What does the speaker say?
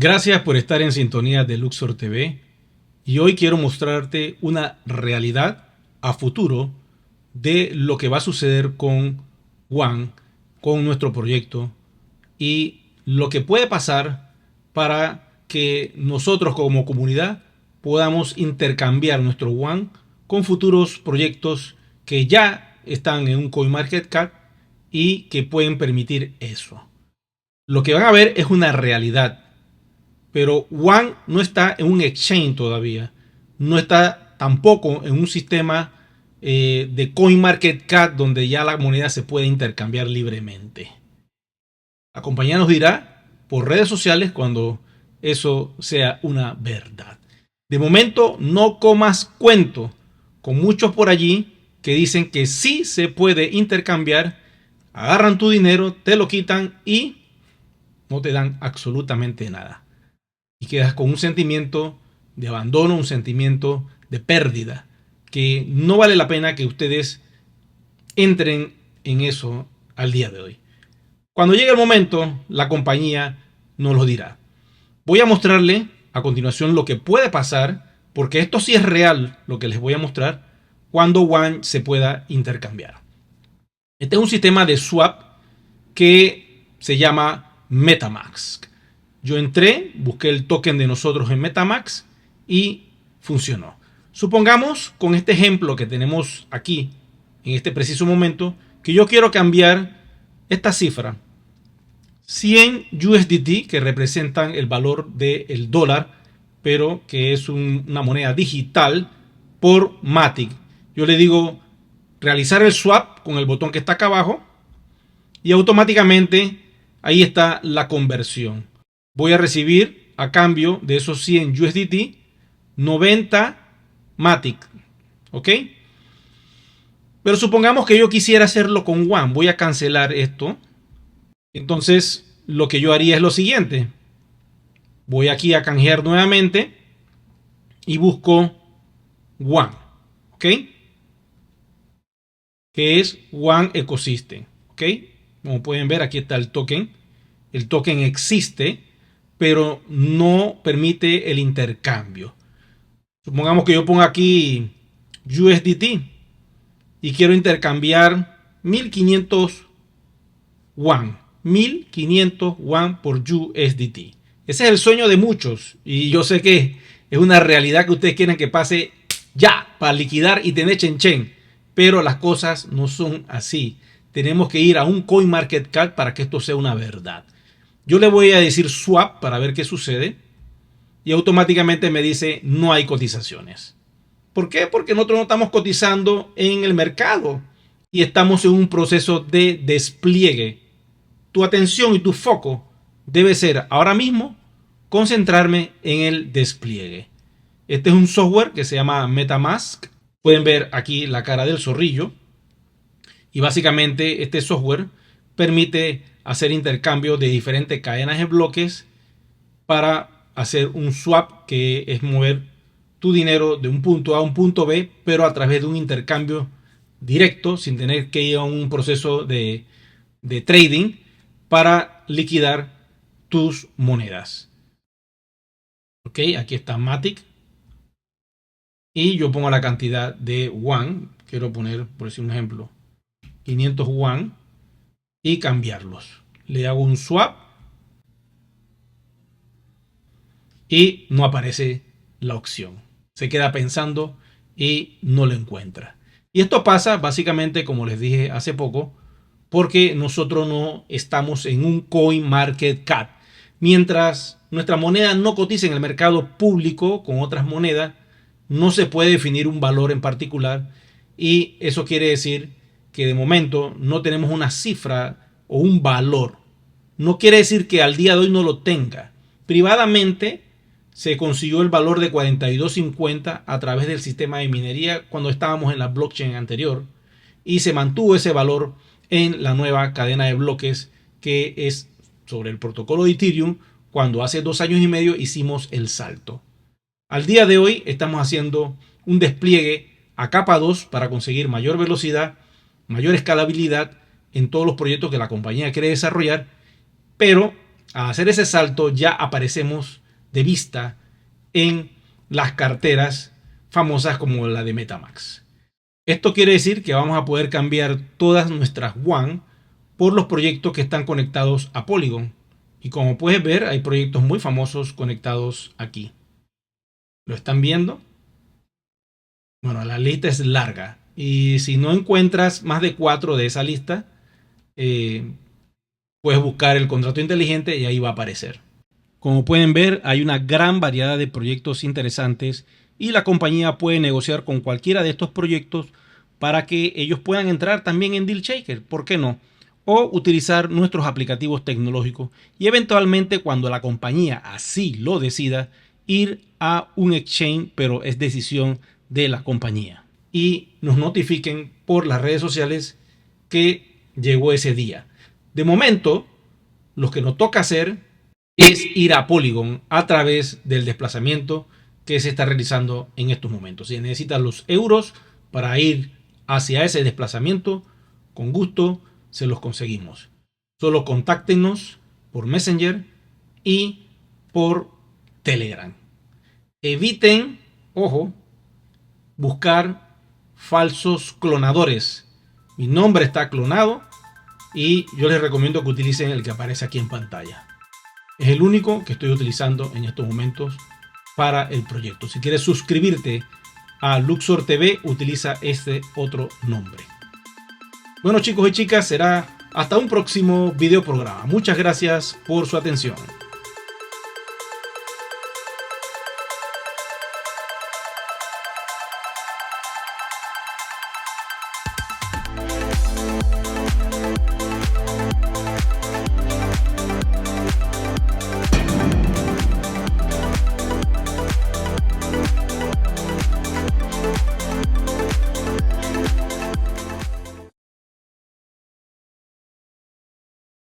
Gracias por estar en sintonía de Luxor TV y hoy quiero mostrarte una realidad a futuro de lo que va a suceder con One, con nuestro proyecto y lo que puede pasar para que nosotros como comunidad podamos intercambiar nuestro One con futuros proyectos que ya están en un CoinMarketCap y que pueden permitir eso. Lo que van a ver es una realidad. Pero One no está en un exchange todavía. No está tampoco en un sistema de CoinMarketCap donde ya la moneda se puede intercambiar libremente. La compañía nos dirá por redes sociales cuando eso sea una verdad. De momento no comas cuento con muchos por allí que dicen que sí se puede intercambiar, agarran tu dinero, te lo quitan y no te dan absolutamente nada. Y quedas con un sentimiento de abandono, un sentimiento de pérdida, que no vale la pena que ustedes entren en eso al día de hoy. Cuando llegue el momento, la compañía nos lo dirá. Voy a mostrarle a continuación lo que puede pasar, porque esto sí es real, lo que les voy a mostrar, cuando One se pueda intercambiar. Este es un sistema de swap que se llama MetaMask. Yo entré, busqué el token de nosotros en MetaMask y funcionó. Supongamos, con este ejemplo que tenemos aquí, en este preciso momento, que yo quiero cambiar esta cifra, 100 USDT, que representan el valor del dólar, pero que es una moneda digital, por Matic. Yo le digo realizar el swap con el botón que está acá abajo y automáticamente ahí está la conversión. Voy a recibir a cambio de esos 100 USDT 90 Matic, ¿ok? Pero supongamos que yo quisiera hacerlo con One. Voy a cancelar esto. Entonces lo que yo haría es lo siguiente. Voy aquí a canjear nuevamente y busco One, ¿ok? Que es One Ecosystem, ¿ok? Como pueden ver, aquí está el token. El token existe, pero no permite el intercambio. Supongamos que yo pongo aquí USDT y quiero intercambiar 1500 One. 1500 One por USDT. Ese es el sueño de muchos y yo sé que es una realidad que ustedes quieren que pase ya para liquidar y tener chen, pero las cosas no son así. Tenemos que ir a un CoinMarketCap para que esto sea una verdad. Yo le voy a decir swap para ver qué sucede y automáticamente me dice no hay cotizaciones. ¿Por qué? Porque nosotros no estamos cotizando en el mercado y estamos en un proceso de despliegue. Tu atención y tu foco debe ser ahora mismo concentrarme en el despliegue. Este es un software que se llama MetaMask. Pueden ver aquí la cara del zorrillo y básicamente este software permite hacer intercambio de diferentes cadenas de bloques para hacer un swap, que es mover tu dinero de un punto A a un punto B, pero a través de un intercambio directo, sin tener que ir a un proceso de trading para liquidar tus monedas. Ok, aquí está Matic. Y yo pongo la cantidad de One. Quiero poner, por decir un ejemplo, 500 One y cambiarlos. Le hago un swap y no aparece la opción. Se queda pensando y no lo encuentra. Y esto pasa básicamente, como les dije hace poco, porque nosotros no estamos en un CoinMarketCap. Mientras nuestra moneda no cotiza en el mercado público con otras monedas, no se puede definir un valor en particular y eso quiere decir que de momento no tenemos una cifra o un valor. No quiere decir que al día de hoy no lo tenga. Privadamente se consiguió el valor de 42.50 a través del sistema de minería cuando estábamos en la blockchain anterior y se mantuvo ese valor en la nueva cadena de bloques que es sobre el protocolo de Ethereum cuando hace 2 años y medio hicimos el salto. Al día de hoy estamos haciendo un despliegue a capa 2 para conseguir mayor velocidad, mayor escalabilidad en todos los proyectos que la compañía quiere desarrollar, pero Al hacer ese salto ya aparecemos de vista en las carteras famosas como la de Metamask. Esto quiere decir que vamos a poder cambiar todas nuestras WAN por los proyectos que están conectados a Polygon. Y como puedes ver, hay proyectos muy famosos conectados aquí. ¿Lo están viendo? Bueno, la lista es larga. Y si no encuentras más de 4 de esa lista, puedes buscar el contrato inteligente y ahí va a aparecer. Como pueden ver, hay una gran variedad de proyectos interesantes y la compañía puede negociar con cualquiera de estos proyectos para que ellos puedan entrar también en DealShaker, ¿por qué no? O utilizar nuestros aplicativos tecnológicos y eventualmente, cuando la compañía así lo decida, ir a un exchange, pero es decisión de la compañía. Y nos notifiquen por las redes sociales que llegó ese día. De momento, lo que nos toca hacer es ir a Polygon a través del desplazamiento que se está realizando en estos momentos. Si necesitas los euros para ir hacia ese desplazamiento, con gusto se los conseguimos. Solo contáctenos por Messenger y por Telegram. Eviten, ojo, buscar falsos clonadores. Mi nombre está clonado y yo les recomiendo que utilicen el que aparece aquí en pantalla. Es el único que estoy utilizando en estos momentos para el proyecto. Si quieres suscribirte a Luxor TV, utiliza este otro nombre. Bueno, chicos y chicas, será hasta un próximo video programa. Muchas gracias por su atención.